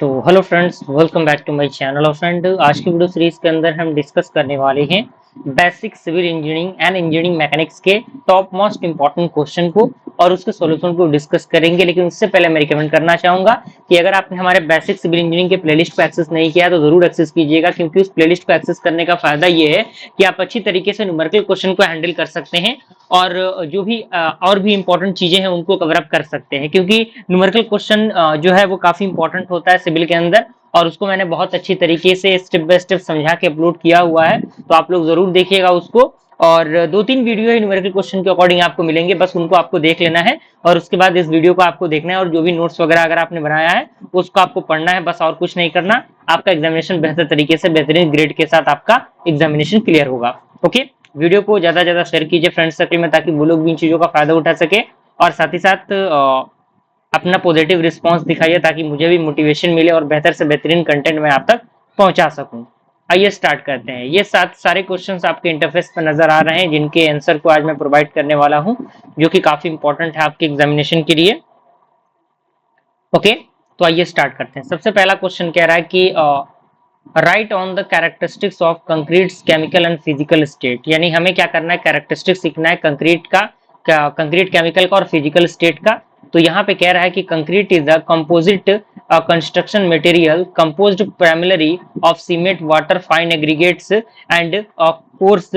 तो hello friends, welcome back to my channel. और friend, आज की वीडियो सीरीज के अंदर हम डिस्कस करने वाले हैं basic civil engineering and engineering mechanics के टॉप मोस्ट इंपॉर्टेंट क्वेश्चन को और उसके सॉल्यूशन को डिस्कस करेंगे। लेकिन उससे पहले मैं रिकमेंड करना चाहूंगा कि अगर आपने हमारे बेसिक सिविल इंजीनियरिंग के प्लेलिस्ट को एक्सेस नहीं किया तो जरूर एक्सेस कीजिएगा, क्योंकि उस प्लेलिस्ट को एक्सेस करने का फायदा ये है कि आप अच्छी तरीके से न्यूमेरिकल क्वेश्चन को हैंडल कर सकते हैं और जो भी और भी इंपॉर्टेंट चीजें हैं उनको कवर अप कर सकते हैं, क्योंकि न्यूमेरिकल क्वेश्चन जो है वो काफी इंपॉर्टेंट होता है सिविल के अंदर। और उसको मैंने बहुत अच्छी तरीके से स्टेप बाय स्टेप समझा के अपलोड किया हुआ है, तो आप लोग जरूर देखिएगा उसको। और 2-3 वीडियो है न्यूमेरिकल क्वेश्चन के अकॉर्डिंग आपको मिलेंगे, बस उनको आपको देख लेना है और उसके बाद इस वीडियो को आपको देखना है और जो भी नोट्स वगैरह अगर आपने बनाया है उसको आपको पढ़ना है, बस और कुछ नहीं करना। आपका एग्जामिनेशन बेहतर तरीके से बेहतरीन ग्रेड के साथ आपका एग्जामिनेशन क्लियर होगा। ओके, वीडियो को ज्यादा से ज्यादा शेयर कीजिए फ्रेंड्स सर्कल में, ताकि वो लोग भी इन चीजों का फायदा उठा सके और साथ ही साथ अपना पॉजिटिव रिस्पांस दिखाइए ताकि मुझे भी मोटिवेशन मिले और बेहतर से बेहतरीन कंटेंट मैं आप तक पहुंचा सकूं। आइए स्टार्ट करते हैं। ये सारे क्वेश्चंस आपके इंटरफेस पर नजर आ रहे हैं, जिनके आंसर को आज मैं प्रोवाइड करने वाला हूं, जो कि काफी इंपॉर्टेंट है आपके एग्जामिनेशन के लिए। ओके, तो आइए स्टार्ट करते हैं। सबसे पहला क्वेश्चन कह रहा है कि right on the characteristics of concrete chemical and physical state. यानी हमें क्या करना है, कैरेक्टरिस्टिक्स सीखना है कंक्रीट का, कंक्रीट केमिकल का और फिजिकल स्टेट का। तो यहाँ पे कह रहा है कि concrete is the composite construction material composed primary of cement, water, fine aggregates and coarse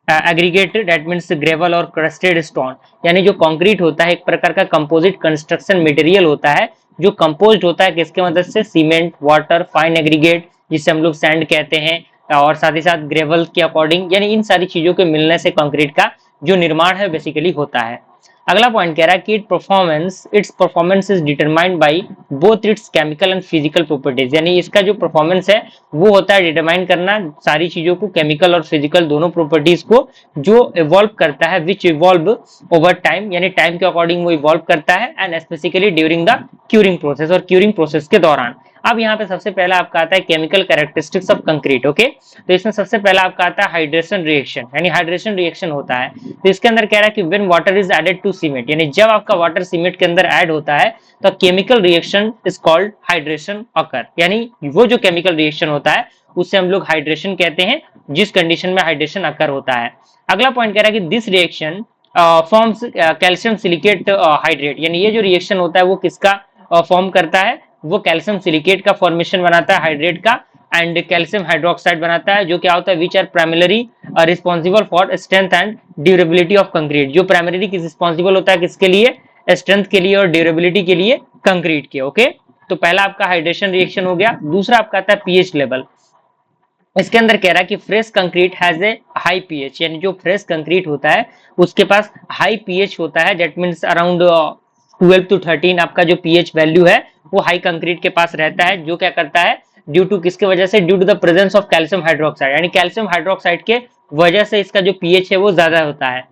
aggregate, that means gravel or crusted stone. यानी जो कंक्रीट होता है एक प्रकार का कंपोजिट कंस्ट्रक्शन मटेरियल होता है, जो कंपोज्ड होता है किसके मदद से, सीमेंट, वाटर, फाइन एग्रीगेट जिसे हम लोग सैंड कहते हैं, और साथ ही साथ ग्रेवल के अकॉर्डिंग, यानी इन सारी चीजों के मिलने से कंक्रीट का जो निर्माण है बेसिकली होता है। अगला पॉइंट कह रहा है कि it's performance is determined by both it's chemical and physical properties. यानी इसका जो परफॉर्मेंस है वो होता है डिटरमाइन करना सारी चीजों को, केमिकल और फिजिकल दोनों प्रॉपर्टीज को, जो इवॉल्व करता है, विच इवॉल्व ओवर टाइम, यानी टाइम के अकॉर्डिंग वो इवॉल्व करता है, and specifically during the curing process, और क्यूरिंग प्रोसेस के दौरान। अब यहाँ पे सबसे पहला आपका आता है chemical characteristics of concrete. Okay, तो इसमें सबसे पहला आपका आता है हाइड्रेशन रिएक्शन, यानी हाइड्रेशन रिएक्शन होता है। तो इसके अंदर कह रहा है कि when water is added to cement, यानी जब आपका वाटर सीमेंट के अंदर ऐड होता है तो chemical reaction is called hydration occur. यानी वो जो केमिकल रिएक्शन होता है उससे हम लोग हाइड्रेशन कहते हैं, जिस कंडीशन में हाइड्रेशन अकर होता है। अगला पॉइंट कह रहा है कि this reaction forms calcium silicate hydrate. यानी ये जो रिएक्शन होता है वो किसका फॉर्म करता है, वो कैल्शियम सिलिकेट का फॉर्मेशन बनाता है, हाइड्रेट का, एंड कैल्शियम हाइड्रोक्साइड बनाता है, जो क्या होता है, which are primary responsible for strength and durability of concrete. जो प्राइमरी रिस्पॉन्सिबल होता है किसके लिए, स्ट्रेंथ के लिए और ड्यूरेबिलिटी के लिए, कंक्रीट के। ओके, तो पहला आपका हाइड्रेशन रिएक्शन हो गया। दूसरा आपका आता है पीएच लेवल। इसके अंदर कह रहा है कि fresh concrete has a high pH, यानी जो फ्रेश कंक्रीट होता है उसके पास हाई पीएच होता है, दैट मीन्स अराउंड 12 to 13 आपका जो पीएच वैल्यू है वो हाई कंक्रीट के पास रहता है। जो क्या करता है, ड्यू टू किसके वजह से, due to the presence of calcium hydroxide, यानी कैल्शियम हाइड्रोक्साइड के वजह से इसका जो पीएच है वो ज्यादा होता है।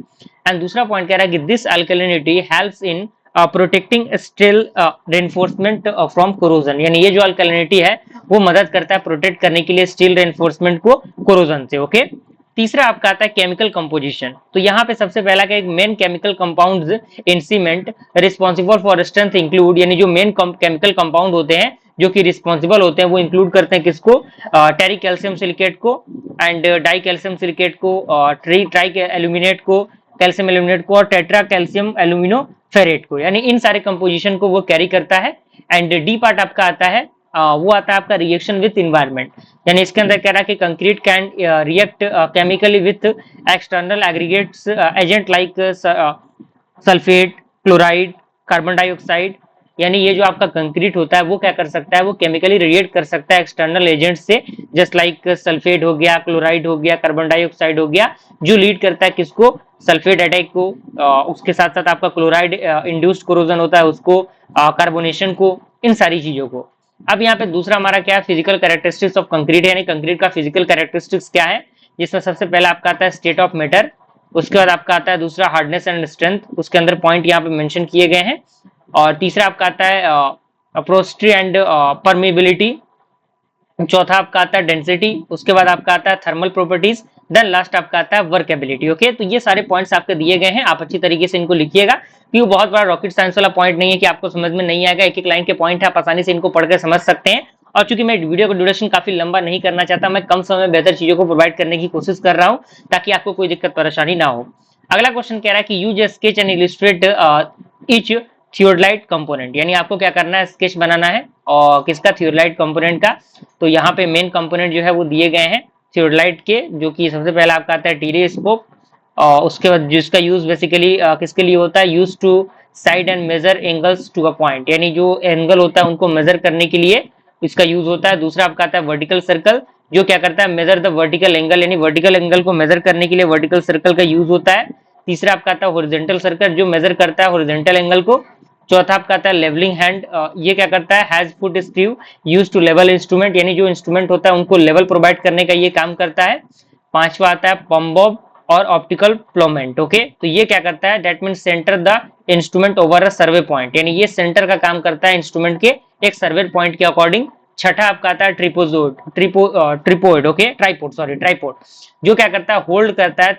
एंड दूसरा पॉइंट कह रहा है कि this alkalinity helps in protecting steel reinforcement from corrosion. यानी ये जो अल्कलिनिटी है वो मदद करता है प्रोटेक्ट करने के लिए स्टील रेनफोर्समेंट को कोरोजन से। ओके, तीसरा आपका आता है केमिकल कंपोजिशन। तो यहाँ पे सबसे पहला का एक main chemical compounds in cement responsible for strength include, यानी जो मेन केमिकल कंपाउंड होते हैं जो कि रिस्पॉन्सिबल होते हैं वो इंक्लूड करते हैं किसको, टेरी कैल्शियम सिलिकेट को, एंड डाई कैल्शियम सिलिकेट को, ट्राई एल्यूमिनेट को, कैल्शियम एल्यूमिनेट को, और टेट्रा कैल्शियम एल्यूमिनो फेरेट को। यानी इन सारे कंपोजिशन को वो कैरी करता है। एंड डी पार्ट आपका आता है, वो आता है आपका रिएक्शन विथ इन्वायरमेंट। यानी इसके अंदर कह रहा है कि concrete can react chemically with external aggregates agent like sulphate, chloride, carbon dioxide. यानी ये जो आपका कंक्रीट होता है वो क्या कर सकता है, वो केमिकली रिएक्ट कर सकता है एक्सटर्नल एजेंट से, जस्ट लाइक सल्फेट हो गया, क्लोराइड हो गया, कार्बन डाइऑक्साइड हो गया, जो लीड करता है किसको, सल्फेट अटैक को, उसके साथ साथ आपका क्लोराइड इंड्यूस्ड कोरोजन होता है उसको, कार्बोनेशन को, इन सारी चीजों को। अब यहाँ पे दूसरा हमारा क्या है, फिजिकल कैरेक्टरिस्टिक्स ऑफ कंक्रीट, यानी कंक्रीट का फिजिकल कैरेक्टरिस्टिक्स क्या है, जिसमें सबसे पहला आपका आता है स्टेट ऑफ मैटर। उसके बाद आपका आता है दूसरा हार्डनेस एंड स्ट्रेंथ, उसके अंदर पॉइंट यहाँ पे मेंशन किए गए हैं। और तीसरा आपका आता है अप्रोस्ट्री एंड परमेबिलिटी। चौथा आपका आता है डेंसिटी। उसके बाद आपका आता है थर्मल प्रॉपर्टीज, देन लास्ट आपका आता है वर्केबिलिटी। ओके, तो ये सारे पॉइंट्स आपके दिए गए हैं, आप अच्छी तरीके से इनको लिखिएगा, क्योंकि बहुत बड़ा रॉकेट साइंस वाला पॉइंट नहीं है कि आपको समझ में नहीं आएगा, एक एक लाइन के पॉइंट है, आप आसानी से इनको पढ़कर समझ सकते हैं। और चूंकि मैं वीडियो का ड्यूरेशन काफी लंबा नहीं करना चाहता, मैं कम समय में बेहतर चीजों को प्रोवाइड करने की कोशिश कर रहा हूं, ताकि आपको कोई दिक्कत परेशानी ना हो। अगला क्वेश्चन कह रहा है कि use a sketch and illustrate each theodolite component, यानी आपको क्या करना है, स्केच बनाना है और किसका, थियोडलाइट कंपोनेंट का। तो यहाँ पे मेन कंपोनेंट जो है वो दिए गए हैं थियोडलाइट के, जो कि सबसे पहला आपका आता है टेलीस्कोप, और उसके बाद जिसका यूज बेसिकली किसके लिए होता है, use to sight and measure angles to a point, यानी जो एंगल होता है उनको मेजर करने के लिए इसका यूज होता है। दूसरा आपका आता है वर्टिकल सर्कल, जो क्या करता है, मेजर द वर्टिकल एंगल, यानी वर्टिकल एंगल को मेजर करने के लिए वर्टिकल सर्कल का यूज होता है। तीसरा आपका आता है हॉरिजॉन्टल सर्कल, जो मेजर करता है हॉरिजॉन्टल एंगल को। चौथा आपका आता है लेवलिंग हैंड, ये क्या करता है, has foot screw use to level instrument, यानी जो इंस्ट्रूमेंट होता है उनको लेवल प्रोवाइड करने का ये काम करता है। पांचवा आता है पम्बॉब और ऑप्टिकल प्लोमेंट। ओके, तो ये क्या करता है, that mean centre the instrument over a survey point, यानी ये सेंटर का काम करता है इंस्ट्रूमेंट के एक सर्वे पॉइंट के अकॉर्डिंग। छठा आपका आता है ट्रिपोड, ओके, ट्राइपोड, जो क्या करता है, होल्ड करता है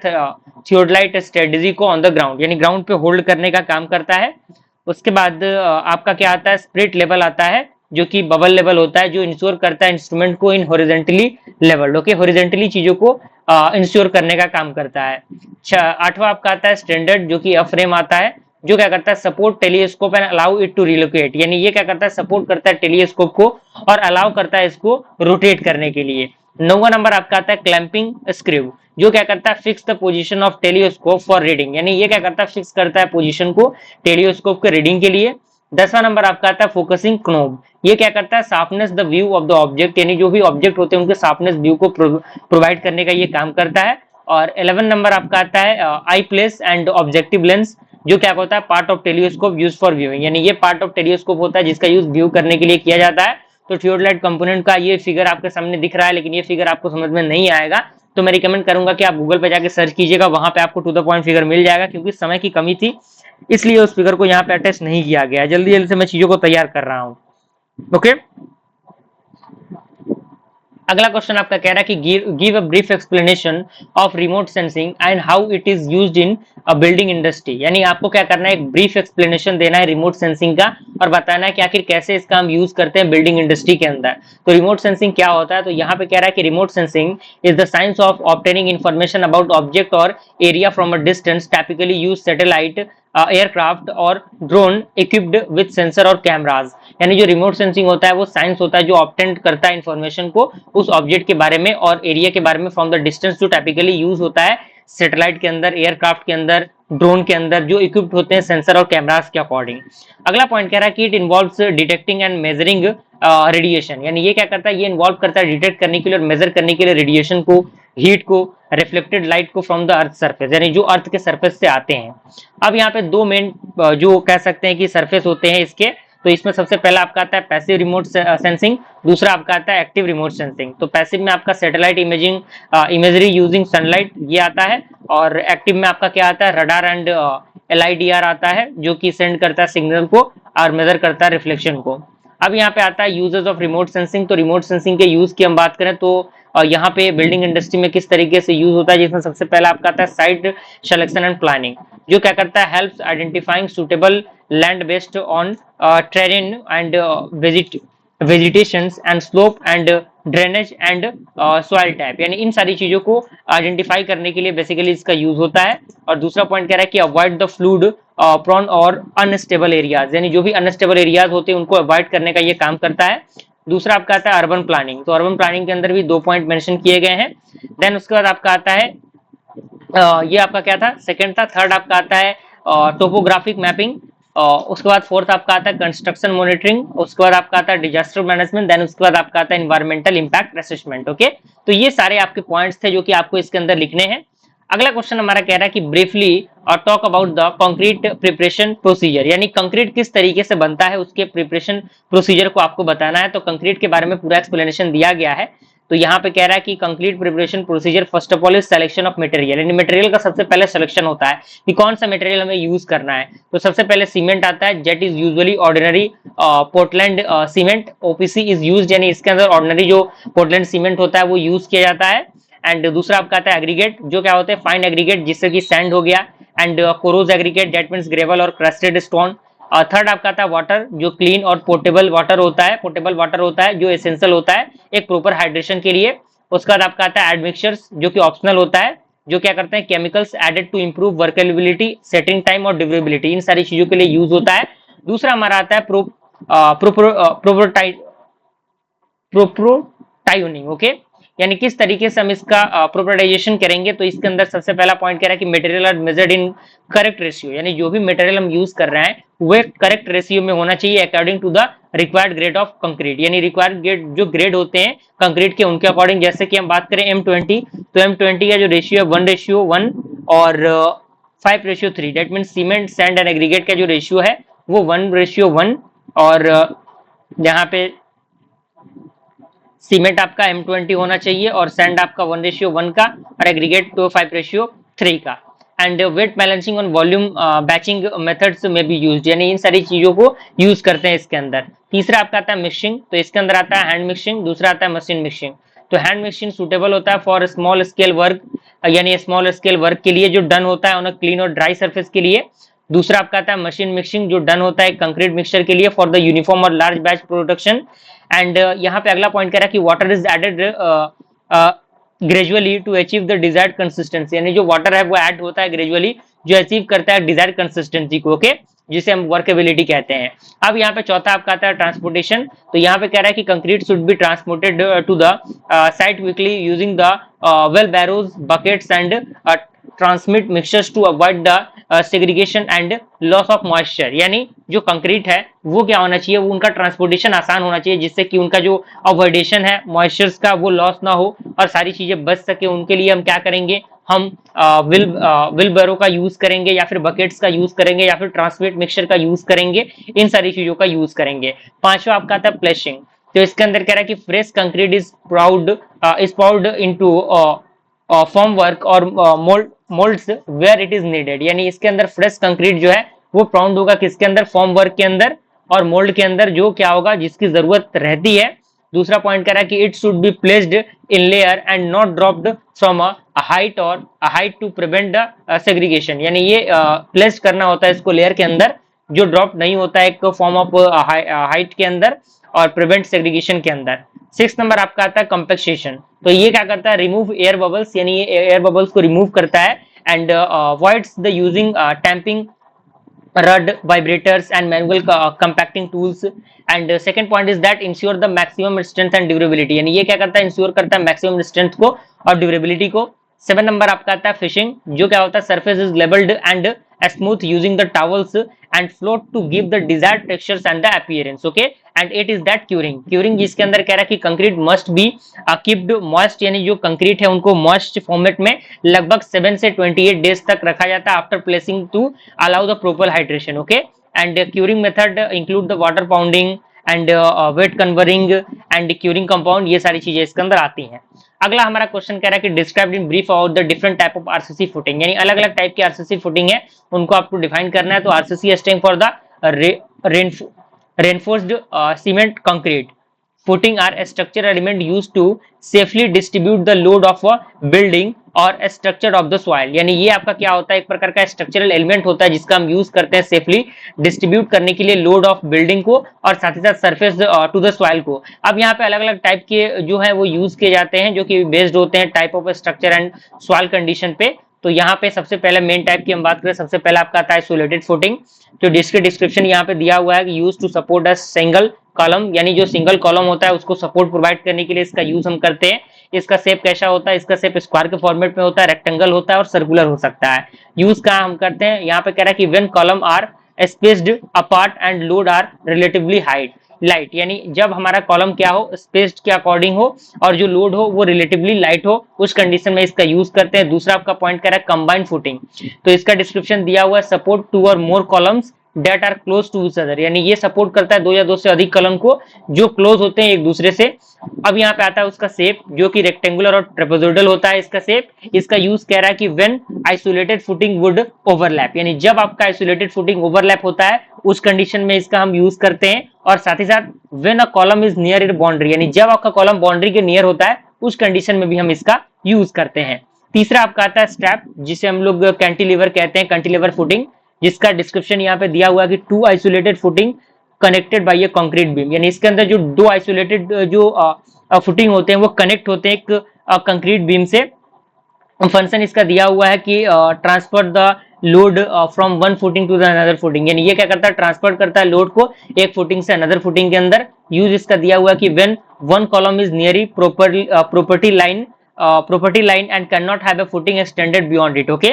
थियोडलाइट स्ट्रेटजी को ऑन द ग्राउंड, यानी ग्राउंड पे होल्ड करने का काम करता है। उसके बाद आपका क्या आता है, स्प्रिट लेवल आता है, जो कि बबल लेवल होता है, जो इंश्योर करता है इंस्ट्रूमेंट को इन हॉरिजॉन्टली लेवल, ओके, हॉरिजॉन्टली चीजों को इंश्योर करने का काम करता है। आठवां आपका आता है स्टैंडर्ड, जो कि फ्रेम आता है, जो क्या करता है, support telescope and allow it to relocate, यानी ये क्या करता है, सपोर्ट करता है टेलीस्कोप को और अलाउ करता है इसको रोटेट करने के लिए। नौवां नंबर आपका आता है क्लैंपिंग स्क्रू, जो क्या करता है, fix the position of telescope for reading, यानी ये क्या करता है, फिक्स करता है पोजीशन को टेलीस्कोप के रीडिंग के लिए। 10वां नंबर आपका आता है फोकसिंग क्नोब, ये क्या करता है, sharpness the view of the object, यानी जो भी ऑब्जेक्ट होते हैं उनके शार्पनेस व्यू को प्रोवाइड करने का ये काम करता है। और 11 नंबर आपका आता है I place and objective lens, जो क्या होता है, part of telescope use for viewing, यानी ये पार्ट ऑफ टेलीस्कोप होता है जिसका यूज व्यू करने के लिए किया जाता है। तो थियोडलाइट कंपोनेंट का ये फिगर आपके सामने दिख रहा है, लेकिन ये फिगर आपको समझ में नहीं आएगा, तो मैं रिकमेंड करूंगा कि आप गूगल पे जाके सर्च कीजिएगा, वहां पे आपको टू द पॉइंट फिगर मिल जाएगा, क्योंकि समय की कमी थी इसलिए उस फिगर को यहाँ पे अटैच नहीं किया गया, जल्दी जल्दी से मैं चीजों को तैयार कर रहा हूँ। ओके, अगला क्वेश्चन आपका कह रहा है कि give a brief explanation of remote sensing and how it is used in a building industry, यानी आपको क्या करना है, एक ब्रीफ एक्सप्लेनेशन देना है रिमोट सेंसिंग का और बताना है कि आखिर कैसे इसका हम यूज करते हैं बिल्डिंग इंडस्ट्री के अंदर। तो रिमोट सेंसिंग क्या होता है, तो यहाँ पे कह रहा है कि remote sensing is the science of obtaining information about object or area from a distance, typically use satellite, aircraft or drone equipped with sensor or cameras, यानी जो रिमोट सेंसिंग होता है वो साइंस होता है जो ऑब्टेन करता है इन्फॉर्मेशन को उस ऑब्जेक्ट के बारे में और एरिया के बारे में फ्रॉम द डिस्टेंस, जो टाइपिकली यूज होता है सैटेलाइट के अंदर, एयरक्राफ्ट के अंदर, ड्रोन के अंदर, जो इक्विप्ड होते हैं सेंसर और कैमरास के अकॉर्डिंग। अगला पॉइंट कह रहा है कि it involves detecting and measuring radiation, यानी ये क्या करता है, ये इन्वॉल्व करता है डिटेक्ट करने के लिए और मेजर करने के लिए रेडिएशन को, हीट को, रिफ्लेक्टेड लाइट को फ्रॉम द अर्थ सरफेस, यानी जो अर्थ के सरफेस से आते हैं। अब यहाँ पे दो मेन जो कह सकते हैं कि सरफेस होते हैं इसके, तो इसमें सबसे पहला आपका आता है पैसिव रिमोट सेंसिंग, दूसरा आपका आता है एक्टिव रिमोट सेंसिंग। तो पैसिव में आपका satellite imaging imagery using sunlight ये आता है, और एक्टिव में आपका क्या आता है, रडार एंड LIDAR आता है, जो कि सेंड करता है सिग्नल को और मेजर करता है रिफ्लेक्शन को। अब यहाँ पे आता है यूजेस ऑफ रिमोट सेंसिंग, तो रिमोट सेंसिंग के यूज की हम बात करें तो यहाँ पे बिल्डिंग इंडस्ट्री में किस तरीके से यूज होता है, जिसमें सबसे पहला आपका आता है साइट सिलेक्शन एंड प्लानिंग, जो क्या करता है, helps identifying suitable land based on terrain and vegetations and slope and drainage and soil type, यानी इन सारी चीजों को आइडेंटिफाई करने के लिए बेसिकली इसका यूज होता है। और दूसरा पॉइंट कह रहा है कि अवॉइड द फ्लूड प्रॉन और अनस्टेबल एरियाज, यानी जो भी अनस्टेबल एरियाज होते हैं उनको अवॉइड करने का ये काम करता है। दूसरा आपका आता है अर्बन प्लानिंग, तो अर्बन प्लानिंग के अंदर भी 2 पॉइंट मेंशन किए गए हैं। देन उसके बाद आपका आता है ये आपका क्या था, सेकंड था। थर्ड आपका आता है टोपोग्राफिक मैपिंग, उसके बाद फोर्थ आपका आता है कंस्ट्रक्शन मॉनिटरिंग, उसके बाद आपका आता है डिजास्टर मैनेजमेंट, देन उसके बाद आपका आता है एनवायरमेंटल इंपैक्ट असेसमेंट। ओके, तो ये सारे आपके पॉइंट्स थे जो कि आपको इसके अंदर लिखने हैं। अगला क्वेश्चन हमारा कह रहा है कि briefly talk about the concrete preparation procedure, यानी कंक्रीट किस तरीके से बनता है उसके प्रिपरेशन प्रोसीजर को आपको बताना है। तो कंक्रीट के बारे में पूरा एक्सप्लेनेशन दिया गया है। तो यहाँ पे कह रहा है कि concrete preparation procedure first of all is selection of material, यानी मटेरियल का सबसे पहले सिलेक्शन होता है कि कौन सा मटेरियल हमें यूज करना है। तो सबसे पहले सीमेंट आता है, jet is usually ordinary Portland cement, OPC is used, यानी इसके अंदर ऑर्डिनरी जो पोर्टलैंड सीमेंट होता है वो यूज किया जाता है। एंड दूसरा आपका आता है एग्रीगेट, जो क्या होते हैं फाइन एग्रीगेट, जिससे कि सैंड हो गया, and coarse aggregate that means gravel or crusted stone. Third आपका आता है वाटर, जो क्लीन और पोर्टेबल वाटर होता है, पोर्टेबल वाटर होता है जो एसेंशियल होता है एक प्रॉपर हाइड्रेशन के लिए। उसके बाद आपका आता है एडमिक्सचर्स, जो कि ऑप्शनल होता है, जो क्या करते हैं chemicals added to improve workability, setting time और ड्यूरेबिलिटी, इन सारी चीजों के लिए यूज होता है। दूसरा हमारा आता है प्रोप्रोटाइनिंग, ओके, यानी किस तरीके से हम इसका प्रोप्रोटाइजेशन करेंगे। तो इसके अंदर सबसे पहला पॉइंट कह रहा है कि material are measured in correct ratio, यानी जो भी मटेरियल हम यूज कर रहे हैं वो करेक्ट रेशियो में होना चाहिए according to the required grade of concrete, यानी रिक्वायर्ड ग्रेड जो ग्रेड होते हैं कंक्रीट के उनके अकॉर्डिंग। जैसे कि हम बात करें M20, तो M20 का जो रेशियो है 1:1 और 5:3, that mean cement sand and aggregate का जो रेशियो है वो 1:1, और यहाँ पे सीमेंट आपका M20 होना चाहिए और सैंड आपका 1:1 का और एग्रीगेट तो 5:3 का। And weight balancing on volume batching methods में भी यूज, यानी इन सारी चीजों को यूज करते हैं इसके अंदर। तीसरा आपका आता है मिक्सिंग, तो इसके अंदर आता है हैंड मिक्सिंग, दूसरा आता है मशीन मिक्सिंग। तो हैंड मिक्सिंग सुटेबल होता है फॉर स्मॉल स्केल वर्क, यानी स्मॉल स्केल वर्क के लिए जो डन होता है ऑन अ क्लीन और ड्राई सरफेस के लिए। दूसरा आपका आता है मशीन मिक्सिंग, जो डन होता है कंक्रीट मिक्सचर के लिए फॉर द यूनिफॉर्म और लार्ज बैच प्रोडक्शन। एंड यहाँ पे अगला पॉइंट कह रहा है कि water is added gradually to achieve the desired consistency, यानी जो वाटर है वो ऐड होता है ग्रेजुअली, जो अचीव करता है डिजायर्ड कंसिस्टेंसी को, ओके, जिसे हम वर्केबिलिटी कहते हैं। अब यहाँ पे चौथा आपका आता है ट्रांसपोर्टेशन, तो यहाँ पे कह रहा है कि concrete should be transported to the site quickly using the wheelbarrows buckets and transmit mixtures to avoid the segregation and loss of moisture, यानी जो कंक्रीट है वो क्या होना चाहिए, वो उनका ट्रांसपोर्टेशन आसान होना चाहिए, जिससे कि उनका जो अवॉइडेशन है मॉइस्चर्स का वो लॉस ना हो और सारी चीजें बच सके। उनके लिए हम क्या करेंगे, हम विल बैरो का यूज करेंगे या फिर बकेट्स का यूज करेंगे या फिर ट्रांसमिट मिक्सचर का यूज करेंगे, इन सारी चीजों का यूज करेंगे। पांचवा आपका आता है प्लेशिंग, तो इसके अंदर कह रहा है कि fresh concrete is powdered into formwork or molds where it is needed, यानी इसके अंदर फ्रेश कंक्रीट जो है वो पाउंड होगा किसके अंदर, फॉर्म वर्क के अंदर और मोल्ड के अंदर, जो क्या होगा जिसकी जरूरत रहती है। दूसरा पॉइंट कह रहा है कि it should be placed in layer and not dropped from a height to prevent the segregation, यानी ये प्लेस करना होता है इसको लेयर के अंदर, जो ड्रॉप नहीं होता है एक फॉर्म ऑफ हाइट के अंदर और प्रिवेंट सेग्रीगेशन के अंदर। 6 नंबर आपका आता है कंपेक्सेशन, तो ये क्या करता है, रिमूव एयर बबल्स, यानी ये एयर बबल्स को रिमूव करता है and avoids the using tamping rud vibrators and manual compacting tools। and second point is that ensure the maximum strength and durability, यानी ये क्या करता है, इंश्योर करता है मैक्सिमम स्ट्रेंथ को और ड्यूरेबिलिटी को। 7 नंबर आपका आता है फिशिंग, जो क्या होता है, surface is levelled and smooth using the trowels and float to give the desired textures and the appearance, okay. And it is that curing जिसके अंदर कह रहा है कि concrete must be keeped moist, यानी जो कंक्रीट है उनको मॉइस्ट फॉर्मेट में लगभग 7 से 28 डेज तक रखा जाता है after placing to allow the proper hydration, okay. And curing method include the water pounding and wet covering and curing compound, ये सारी चीजें इसके अंदर आती हैं। अगला हमारा क्वेश्चन कह रहा है कि describe in brief about the different type of RCC footing, यानी अलग अलग टाइप की आरसीसी फुटिंग है उनको आपको डिफाइन करना है। तो RCC stand for the reinforced cement concrete footing are a structural element used to safely distribute the load of a building और structure of the soil, यानी ये आपका क्या होता है, एक प्रकार का स्ट्रक्चरल एलिमेंट होता है जिसका हम यूज करते हैं सेफली डिस्ट्रीब्यूट करने के लिए लोड ऑफ बिल्डिंग को और साथ ही साथ सरफेस टू द सॉइल को। अब यहाँ पे अलग अलग टाइप के जो है वो यूज किए जाते हैं, जो कि बेस्ड होते हैं type of structure and soil condition पे। तो यहाँ पे सबसे पहले मेन टाइप की हम बात करें, सबसे पहले आपका आता है आइसोलेटेड फुटिंग, जो जिसके डिस्क्रिप्शन यहाँ पे दिया हुआ है कि use to support a single column, यानी जो सिंगल कॉलम होता है उसको सपोर्ट प्रोवाइड करने के लिए इसका यूज हम करते हैं। इसका शेप कैसा होता है, इसका शेप स्क्वायर के फॉर्मेट में होता है, रेक्टेंगल होता है और सर्कुलर हो सकता है। यूज कहाँ हम करते हैं, यहाँ पे कह रहा है कि when column are spaced apart and load are relatively light, यानी जब हमारा कॉलम क्या हो, स्पेस्ड के अकॉर्डिंग हो और जो लोड हो वो रिलेटिवली लाइट हो, उस कंडीशन में इसका यूज करते हैं। दूसरा आपका पॉइंट कह रहा है कंबाइंड फुटिंग, तो इसका डिस्क्रिप्शन दिया हुआ है सपोर्ट 2 और more columns that are close to each other, यानी ये सपोर्ट करता है 2 या 2 से अधिक कॉलम को जो क्लोज होते हैं एक दूसरे से। अब यहाँ पे आता है उसका शेप, जो कि रेक्टेंगुलर और ट्रेपेजोइडल होता है इसका शेप। इसका यूज कह रहा है कि when isolated footing would overlap, यानी जब आपका आइसोलेटेड फुटिंग ओवरलैप होता है उस कंडीशन में इसका हम यूज करते हैं। और साथ ही साथ when a column is near it boundary, यानी जब आपका कॉलम बाउंड्री के नियर होता है उस कंडीशन में भी हम इसका यूज करते हैं। तीसरा आपका आता है स्ट्रैप, जिसे हम लोग कैंटिलीवर कहते हैं, कैंटिलीवर फुटिंग, जिसका डिस्क्रिप्शन यहाँ पे दिया हुआ है कि two isolated footing connected by a concrete beam, यानी इसके अंदर जो दो आइसोलेटेड जो फुटिंग होते हैं वो कनेक्ट होते हैं एक कंक्रीट बीम से। फंक्शन इसका दिया हुआ है कि transfer the load from one footing to the another footing, यानी ये क्या करता है, ट्रांसफर करता है लोड को एक फुटिंग से अनदर फुटिंग के अंदर। यूज इसका दिया हुआ है कि when one column is nearly property line and can not have a footing extended beyond it. Okay,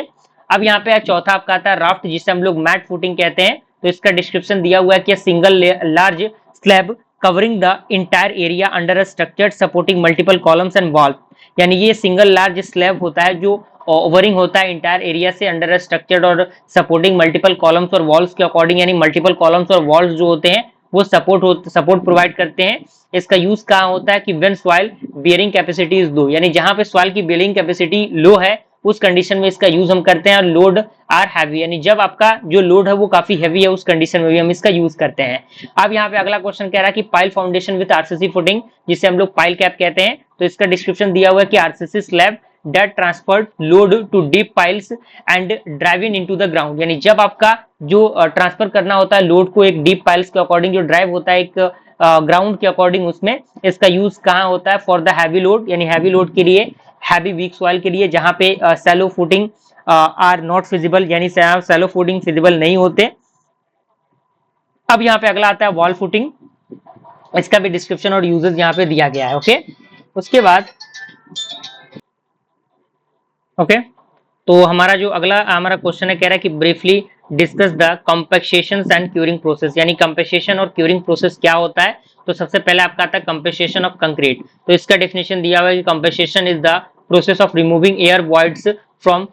अब यहाँ पे चौथा आपका आता है राफ्ट, जिसे हम लोग मैट फुटिंग कहते हैं। तो इसका डिस्क्रिप्शन दिया हुआ है कि single large slab covering the entire area under a structure supporting multiple columns and walls, यानी ये सिंगल लार्ज स्लैब होता है जो ओवरिंग होता है इंटायर एरिया से अंडर स्ट्रक्चर्ड और सपोर्टिंग मल्टीपल कॉलम्स और वॉल्स के अकॉर्डिंग, यानी मल्टीपल कॉलम्स और वॉल्स जो होते हैं वो सपोर्ट प्रोवाइड करते हैं। इसका यूज कहाँ होता है कि when soil bearing capacity is low, यानी जहां पे सॉइल की बियरिंग कैपेसिटी लो है उस कंडीशन में इसका यूज हम करते हैं। और लोड आर हैवी, यानी जब आपका जो लोड है वो काफी हैवी है उस कंडीशन में भी हम इसका यूज करते हैं। अब यहाँ पे अगला क्वेश्चन कह रहा है कि pile foundation with RCC footing, जिसे हम लोग पाइल कैप कहते हैं। तो इसका डिस्क्रिप्शन दिया हुआ है कि RCC slab that transferred load to deep piles and driven into the ground, यानी जब आपका जो ट्रांसफर करना होता है लोड को एक डीप पाइल्स के अकॉर्डिंग जो ड्राइव होता है एक ग्राउंड के अकॉर्डिंग, उसमें इसका यूज कहाँ होता है, फॉर द हैवी लोड, यानी हैवी लोड के लिए, हैवी वीक सॉइल के लिए, जहां पे shallow footing are not feasible, यानी सैलो फुटिंग फिजिबल नहीं होते। अब यहाँ पे अगला आता है वॉल फुटिंग, इसका भी डिस्क्रिप्शन और यूजेस यहाँ पे दिया गया है। ओके, उसके बाद ओके तो हमारा जो अगला हमारा क्वेश्चन है कह रहा है कि briefly discuss the compaction and curing process, यानी कंपेसेशन और क्यूरिंग प्रोसेस क्या होता है। तो सबसे पहले आपका आता है कंपेसेशन ऑफ कंक्रीट। तो इसका डेफिनेशन दिया हुआ है कि compaction is the process of removing air voids from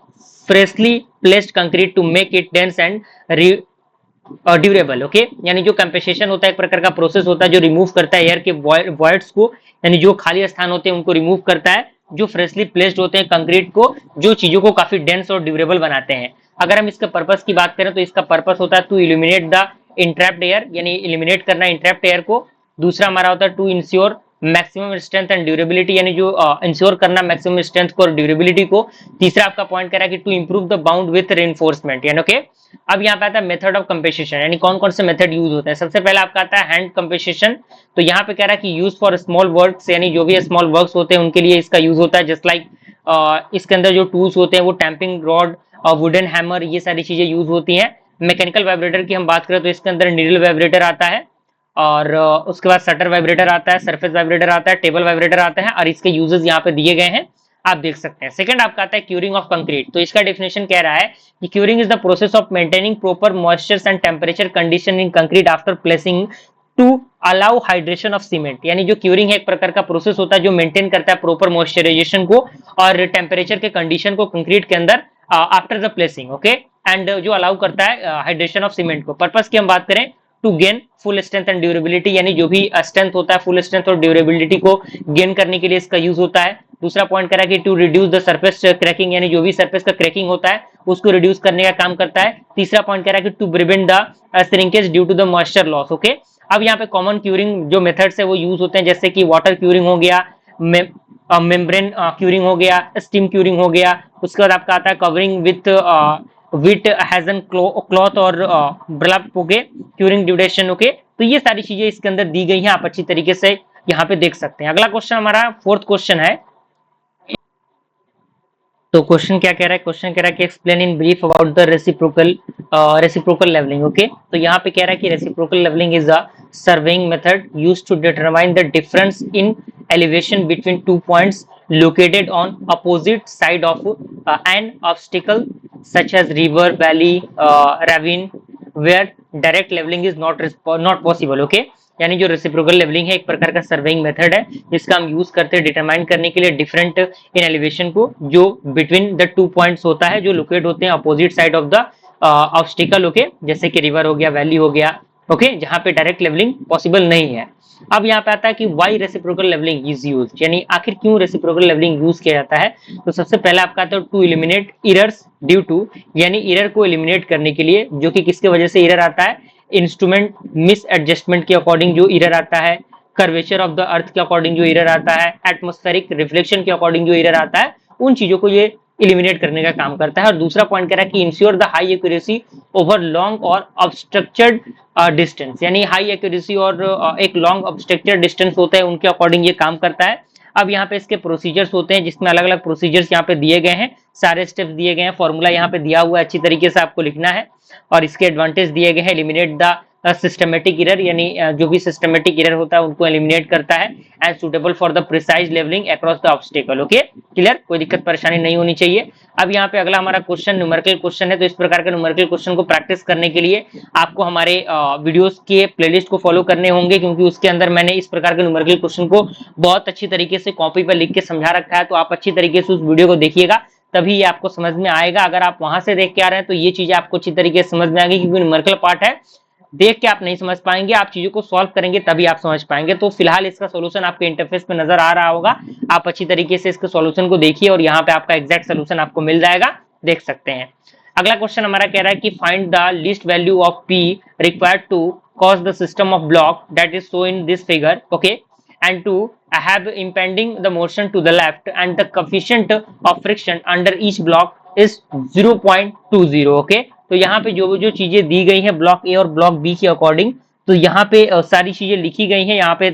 freshly placed concrete to make it dense and durable. Okay, यानी जो कंपेसेशन होता है एक प्रकार का प्रोसेस होता है जो रिमूव करता है एयर के वॉइड्स को, यानी जो खाली स्थान होते हैं उनको रिमूव करता है, जो फ्रेशली प्लेस्ड होते हैं कंक्रीट को, जो चीजों को काफी डेंस और ड्यूरेबल बनाते हैं। अगर हम इसके पर्पस की बात करें तो इसका पर्पस होता है to illuminate the entrapped air, यानी इल्यूमिनेट करना इंट्रैप्ड एयर को। दूसरा हमारा होता है to ensure maximum strength and durability, यानी जो इंश्योर करना मैक्सिमम स्ट्रेंथ को और ड्यूरेबिलिटी को। तीसरा आपका पॉइंट कह रहा है कि to improve the bound with reinforcement, यानी ओके। अब यहाँ पे आता है मेथड ऑफ कंपेसेशन, यानी कौन कौन से मेथड यूज होते हैं। सबसे पहले आपका आता है हैंड कंपेसेशन। तो यहाँ पे कह रहा है कि यूज फॉर स्मॉल वर्क्स, यानी जो भी स्मॉल वर्क्स होते हैं उनके लिए इसका यूज होता है। जस्ट लाइक इसके अंदर जो टूल्स होते हैं वो टैंपिंग रॉड और वुडन हैमर, ये सारी चीजें यूज होती हैं। मैकेनिकल वाइब्रेटर की हम बात करें तो इसके अंदर नीडल वाइब्रेटर आता है, और उसके बाद शटर वाइब्रेटर आता है, सरफेस वाइब्रेटर आता है, टेबल वाइब्रेटर आता है, और इसके यूजेस यहाँ पे दिए गए हैं, आप देख सकते हैं। सेकंड आपका आता है क्यूरिंग ऑफ कंक्रीट। तो इसका डेफिनेशन कह रहा है कि curing is the process of maintaining proper moisture and temperature condition in concrete after placing to allow hydration of cement, यानी जो क्यूरिंग है एक प्रकार का प्रोसेस होता है जो मेंटेन करता है प्रॉपर मॉइस्चराइजेशन को और टेम्परेचर के कंडीशन को कंक्रीट के अंदर after the placing. Okay, and जो अलाउ करता है हाइड्रेशन ऑफ सीमेंट को। पर्पस की हम बात करें to gain full strength and durability, यानी जो भी स्ट्रेंथ होता है फुल स्ट्रेंथ और ड्यूरेबिलिटी को गेन करने के लिए इसका यूज होता है। दूसरा पॉइंट करा कि to reduce the surface cracking, यानी जो भी सरफेस का क्रैकिंग होता है उसको रिड्यूस करने का काम करता है। तीसरा पॉइंट करा कि to prevent the shrinkage due to the moisture loss. Okay, अब यहाँ पे कॉमन क्यूरिंग जो मेथड्स है वो यूज होते हैं, जैसे कि वाटर क्यूरिंग हो गया, मेम्ब्रेन क्यूरिंग हो गया, स्टीम क्यूरिंग हो गया। उसके बाद आपका आता है कवरिंग विथ हैजन क्लॉथ और ब्लप, ओके, क्यूरिंग ड्यूरेशन। ओके, तो ये सारी चीजें इसके अंदर दी गई हैं, आप अच्छी तरीके से यहाँ पे देख सकते हैं। अगला क्वेश्चन हमारा फोर्थ क्वेश्चन है। तो क्वेश्चन क्या कह रहा है, क्वेश्चन कह रहा है कि explain in brief about the reciprocal levelling. Okay, तो यहाँ पे कह रहा है कि reciprocal levelling is a surveying method used to determine the difference in elevation between two points located on opposite side of an obstacle such as river, valley, ravine where direct leveling is not possible. Okay, यानी जो reciprocal levelling है एक प्रकार का surveying method है जिसका हम use करते हैं डिटरमाइन करने के लिए डिफरेंट इन एलिवेशन को जो बिटवीन द टू पॉइंट्स होता है जो लोकेट होते हैं opposite side of the obstacle. Okay, जैसे कि रिवर हो गया, वैली हो गया, ओके, जहां पे डायरेक्ट लेवलिंग पॉसिबल नहीं है। अब यहाँ पे आता है कि why reciprocal levelling is use, यानी आखिर क्यों रेसिप्रोकल लेवलिंग यूज किया जाता है। तो सबसे पहले आपका आता है to eliminate errors due to, यानी एरर को एलिमिनेट करने के लिए, जो कि किसके वजह से एरर आता है, इंस्ट्रूमेंट मिस एडजस्टमेंट के अकॉर्डिंग जो एरर आता है, कर्वेचर ऑफ द अर्थ के अकॉर्डिंग जो एरर आता है, एटमॉस्फेरिक रिफ्लेक्शन के अकॉर्डिंग जो एरर आता है, उन चीजों को ये इलिमिनेट करने का काम करता है। और दूसरा पॉइंट कह रहा है कि ensure the high accuracy over long और ऑब्स्ट्रक्चर्ड डिस्टेंस, यानी हाई एक्यूरेसी और एक लॉन्ग ऑब्स्ट्रक्चर्ड डिस्टेंस होता है उनके अकॉर्डिंग ये काम करता है। अब यहाँ पे इसके प्रोसीजर्स होते हैं जिसमें अलग अलग प्रोसीजर्स यहाँ पे दिए गए हैं, सारे स्टेप्स दिए गए हैं, फॉर्मूला यहाँ पे दिया हुआ है, अच्छी तरीके से आपको लिखना है। और इसके एडवांटेज दिए गए हैं, एलिमिनेट द सिस्टमेटिक एरर, यानी जो भी सिस्टमेटिक एरर होता है उनको एलिमिनेट करता है, and suitable for the precise levelling across the obstacle. Okay, clear, कोई दिक्कत परेशानी नहीं होनी चाहिए। अब यहाँ पे अगला हमारा क्वेश्चन न्यूमेरिकल क्वेश्चन है। तो इस प्रकार के न्यूमेरिकल क्वेश्चन को प्रैक्टिस करने के लिए आपको हमारे वीडियोस के प्लेलिस्ट को फॉलो करने होंगे, क्योंकि उसके अंदर मैंने इस प्रकार के न्यूमेरिकल क्वेश्चन को बहुत अच्छी तरीके से कॉपी पर लिख के समझा रखा है। तो आप अच्छी तरीके से उस वीडियो को देखिएगा, तभी ये आपको समझ में आएगा। अगर आप वहां से देख के आ रहे हैं तो ये चीजें आपको अच्छी तरीके से समझ में आएगी, क्योंकि न्यूमेरिकल पार्ट है, देख के आप नहीं समझ पाएंगे, आप चीजों को सॉल्व करेंगे तभी आप समझ पाएंगे। तो फिलहाल इसका सॉल्यूशन आपके इंटरफेस पे नजर आ रहा होगा, आप अच्छी तरीके से इसके सॉल्यूशन को देखिए और यहाँ पे आपका एग्जैक्ट सॉल्यूशन आपको मिल जाएगा, देख सकते हैं। अगला क्वेश्चन हमारा कह रहा है कि find the least value of P required to cause the system of block that is show in this figure, okay, and to have impending the motion to the left, and the coefficient of friction under each block is 0.20, okay। तो यहाँ पे जो जो चीजें दी गई हैं block ए और block B के अकॉर्डिंग, तो यहाँ पे सारी चीजें लिखी गई हैं। यहाँ पे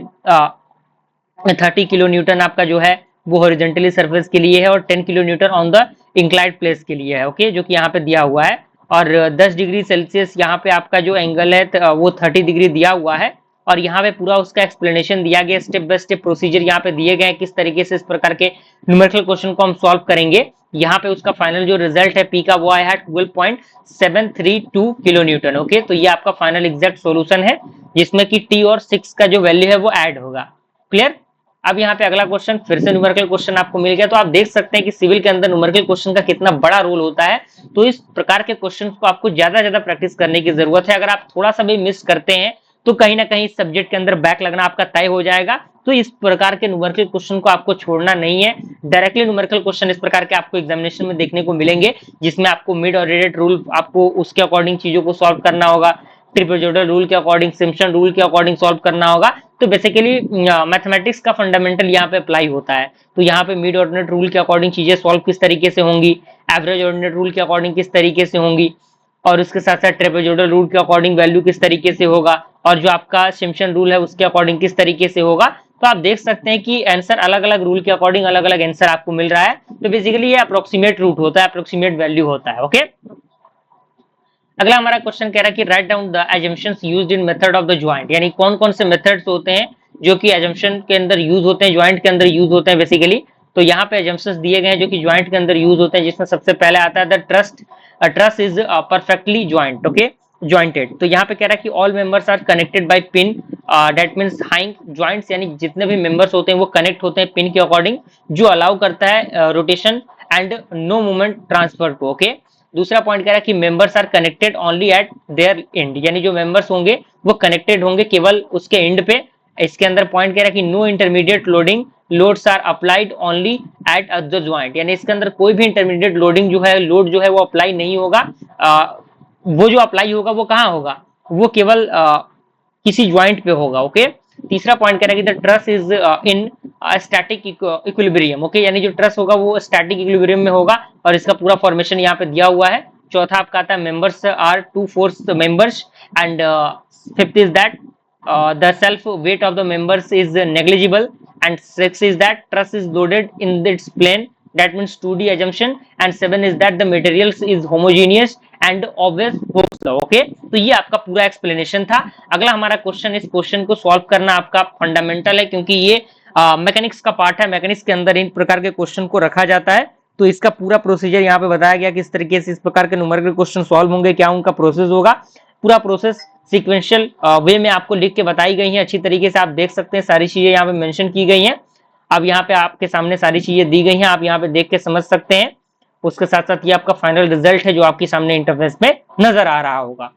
30 किलो न्यूटन आपका जो है वो हॉरिजॉन्टली सरफेस के लिए है और 10 kilo Newton on the inclined place के लिए है, ओके, जो कि यहाँ पे दिया हुआ है। और 10 डिग्री सेल्सियस यहाँ पे आपका जो एंगल है वो 30 डिग्री दिया हुआ है। और यहाँ पे पूरा उसका एक्सप्लेनेशन दिया गया, स्टेप बाय स्टेप प्रोसीजर यहाँ पे दिए गए हैं, किस तरीके से इस प्रकार के न्यूमेरिकल क्वेश्चन को हम सॉल्व करेंगे। यहाँ पे उसका फाइनल जो रिजल्ट है पी का वो आया है 12.732 किलो न्यूटन, ओके। तो ये आपका फाइनल एग्जैक्ट सॉल्यूशन है, जिसमें कि टी और 6 का जो वैल्यू है वो ऐड होगा, क्लियर। अब यहाँ पे अगला क्वेश्चन, फिर से न्यूमेरिकल क्वेश्चन आपको मिल गया। तो आप देख सकते हैं कि सिविल के अंदर न्यूमेरिकल क्वेश्चन का कितना बड़ा रोल होता है। तो इस प्रकार के क्वेश्चन को आपको ज्यादा प्रैक्टिस करने की जरूरत है। अगर आप थोड़ा सा भी मिस करते हैं तो कहीं ना कहीं इस सब्जेक्ट के अंदर बैक लगना आपका तय हो जाएगा। तो इस प्रकार के न्यूमेरिकल क्वेश्चन को आपको छोड़ना नहीं है। डायरेक्टली न्यूमेरिकल क्वेश्चन इस प्रकार के आपको एग्जामिनेशन में देखने को मिलेंगे, जिसमें आपको मिड और रेडिएट रूल, आपको उसके अकॉर्डिंग चीजों को सॉल्व करना होगा, ट्रिपेजोइडल रूल के अकॉर्डिंग, सिम्पसन रूल के अकॉर्डिंग सॉल्व करना होगा। तो बेसिकली मैथमेटिक्स का फंडामेंटल यहाँ पे अप्लाई होता है। तो यहाँ पे मिड ऑर्डिनेट रूल के अकॉर्डिंग चीजें सॉल्व किस तरीके से होंगी, एवरेज ऑर्डिनेट रूल के अकॉर्डिंग किस तरीके से होंगी, और उसके साथ साथ ट्रेपेजोइडल रूल के अकॉर्डिंग वैल्यू किस तरीके से होगा, और जो आपका सिम्पसन रूल है उसके अकॉर्डिंग किस तरीके से होगा। तो आप देख सकते हैं कि आंसर अलग अलग रूल के अकॉर्डिंग अलग अलग आंसर आपको मिल रहा है। तो बेसिकली ये अप्रोक्सीमेट रूट होता है, अप्रोक्सीमेट वैल्यू होता है, ओके। अगला हमारा क्वेश्चन कह रहा है कि write down the assumptions used in method of the joint, यानी कौन कौन से मेथड्स होते हैं जो कि assumption के अंदर यूज होते हैं, ज्वाइंट के अंदर यूज होते हैं बेसिकली। तो यहाँ पे assumptions दिए गए हैं जो कि ज्वाइंट के अंदर यूज होते हैं, जिसमें सबसे पहले आता है the truss is perfectly joint, okay, jointed. तो यहाँ पे कह रहा है कि all members are connected by pin, that means hinge joints, यानी जितने भी मेंबर्स होते हैं वो कनेक्ट होते हैं पिन के अकॉर्डिंग, जो अलाउ करता है rotation and no movement transfer को, ओके। दूसरा पॉइंट कह रहा है कि members are connected only at their end, यानी जो मेंबर्स होंगे वो कनेक्टेड होंगे केवल उसके एंड पे। इसके अंदर पॉइंट कह रहा है कि no intermediate loading loads are applied only at the joint, यानी इसके अंदर कोई भी इंटरमीडिएट लोडिंग जो है, लोड जो है वो अप्लाई नहीं होगा। वो जो अप्लाई होगा वो कहाँ होगा, वो केवल किसी ज्वाइंट पे होगा, ओके। तीसरा पॉइंट कह रहा है कि the truss is in static equilibrium, okay, यानी जो ट्रस होगा वो स्टैटिक इक्विलिब्रियम में होगा, और इसका पूरा फॉर्मेशन यहाँ पे दिया हुआ है। चौथा आपका आता है members are 2/4 members, and fifth is that the self weight of the members is negligible, and six is that truss is loaded in its plane, that means 2D assumption, and 7 is that the materials is homogeneous and always holds the, okay। तो ये आपका पूरा explanation था। अगला हमारा question, इस question को solve करना आपका फंडामेंटल है, क्योंकि ये मैकेनिक्स का पार्ट है। मैकेनिक्स के अंदर इन प्रकार के क्वेश्चन को रखा जाता है। तो इसका पूरा प्रोसीजर यहाँ पे बताया गया, किस तरीके से इस प्रकार के न्यूमेरिकल क्वेश्चन सॉल्व होंगे, क्या उनका प्रोसेस होगा। पूरा प्रोसेस सिक्वेंशियल वे में आपको लिख के बताई गई है, अच्छी तरीके से आप देख सकते हैं, सारी चीजें यहाँ पे मेंशन की गई हैं। अब यहाँ पे आपके सामने सारी चीजें दी गई हैं, आप यहाँ पे देख के समझ सकते हैं। उसके साथ साथ ये आपका फाइनल रिजल्ट है जो आपके सामने इंटरफेस में नजर आ रहा होगा।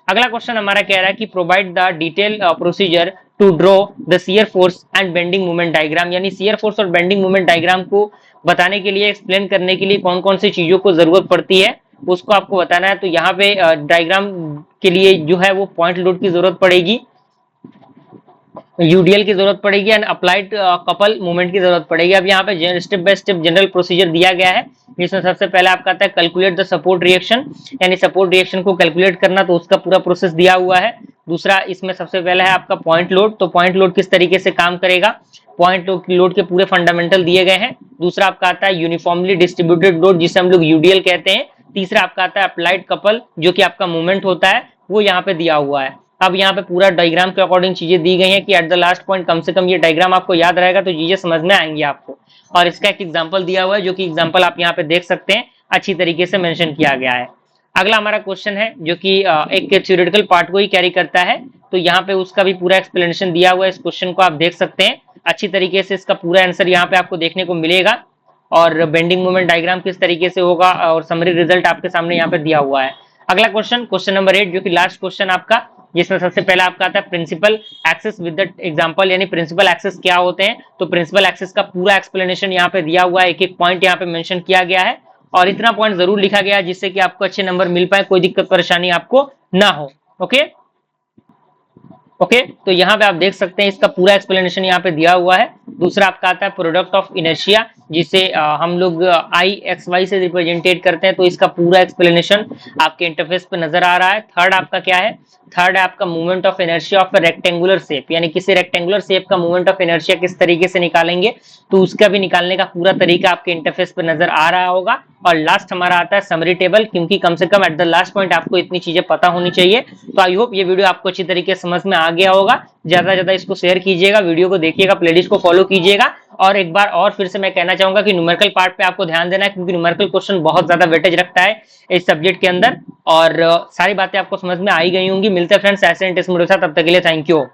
अगला क्वेश्चन हमारा कह रहा है कि provide the detail procedure to draw the shear force and bending moment diagram, यानी शियर फोर्स और बेंडिंग मोमेंट डायग्राम को बताने के लिए, एक्सप्लेन करने के लिए कौन कौन सी चीजों को जरूरत पड़ती है उसको आपको बताना है। तो यहाँ पे डायग्राम के लिए जो है वो पॉइंट लोड की जरूरत पड़ेगी, यूडीएल की जरूरत पड़ेगी एंड अप्लाइड कपल मूवमेंट की जरूरत पड़ेगी। अब यहाँ पे step by step general procedure दिया गया है, जिसमें सबसे पहले आपका आता है कैलकुलेट द सपोर्ट रिएक्शन, यानी सपोर्ट रिएक्शन को कैलकुलेट करना, तो उसका पूरा प्रोसेस दिया हुआ है। दूसरा इसमें सबसे पहले है आपका पॉइंट लोड, तो पॉइंट लोड किस तरीके से काम करेगा, पॉइंट लोड के पूरे फंडामेंटल दिए गए हैं। दूसरा आपका आता है यूनिफॉर्मली डिस्ट्रीब्यूटेड लोड, जिसे हम लोग यूडीएल कहते हैं। तीसरा आपका आता है अप्लाइड कपल, जो कि आपका मूवमेंट होता है, वो यहाँ पे दिया हुआ है। अब यहाँ पे पूरा डायग्राम के अकॉर्डिंग चीजें दी गई हैं कि एट द लास्ट पॉइंट कम से कम ये डायग्राम आपको याद रहेगा तो चीजें समझ में आएंगी आपको। और इसका एक एग्जांपल दिया हुआ है, जो कि एग्जांपल आप यहाँ पे देख सकते हैं, अच्छी तरीके से मेंशन किया गया है। अगला हमारा क्वेश्चन है जो कि एक थ्योरेटिकल पार्ट को ही कैरी करता है, तो यहाँ पे उसका भी पूरा एक्सप्लेनेशन दिया हुआ है। इस क्वेश्चन को आप देख सकते हैं अच्छी तरीके से, इसका पूरा आंसर यहाँ पे आपको देखने को मिलेगा, और बेंडिंग मोमेंट डायग्राम किस तरीके से होगा, और समरी रिजल्ट आपके सामने यहाँ पे दिया हुआ है। अगला क्वेश्चन, क्वेश्चन नंबर 8, जो कि लास्ट क्वेश्चन आपका, जिसमें सबसे पहले आपका आता है principal axis with the example, यानी प्रिंसिपल एक्सिस क्या होते हैं। तो प्रिंसिपल एक्सिस का पूरा एक्सप्लेनेशन यहाँ पे दिया हुआ है, एक एक पॉइंट यहाँ पे मेंशन किया गया है, और इतना पॉइंट जरूर लिखा गया है जिससे कि आपको अच्छे नंबर मिल पाए, कोई दिक्कत परेशानी आपको ना हो। ओके ओके, तो यहाँ पे आप देख सकते हैं इसका पूरा एक्सप्लेनेशन यहाँ पे दिया हुआ है। दूसरा आपका आता है प्रोडक्ट ऑफ इनर्शिया, जिसे हम लोग आई एक्स वाई से रिप्रेजेंटेट करते हैं, तो इसका पूरा एक्सप्लेनेशन आपके इंटरफेस पे नजर आ रहा है। थर्ड आपका क्या है, थर्ड है आपका movement of inertia of rectangular shape, यानी किसी रेक्टेंगुलर शेप का मूवमेंट ऑफ इनर्शिया किस तरीके से निकालेंगे, तो उसका भी निकालने का पूरा तरीका आपके इंटरफेस पे नजर आ रहा होगा। और लास्ट हमारा आता है समरी टेबल, क्योंकि कम से कम एट द लास्ट पॉइंट आपको इतनी चीजें पता होनी चाहिए। तो आई होप ये वीडियो आपको अच्छी तरीके से समझ में आ गया होगा। ज्यादा से ज्यादा इसको शेयर कीजिएगा, वीडियो को देखिएगा, प्लेलिस्ट को फॉलो कीजिएगा। और एक बार और फिर से मैं कहना चाहूंगा कि न्यूमेरिकल पार्ट पे आपको ध्यान देना है, क्योंकि न्यूमेरिकल क्वेश्चन बहुत ज्यादा वेटेज रखता है इस सब्जेक्ट के अंदर। और सारी बातें आपको समझ में आई गई होंगी। मिलते हैं फ्रेंड्स ऐसे इंटरेस्ट वीडियो के साथ, तब तक के लिए थैंक यू।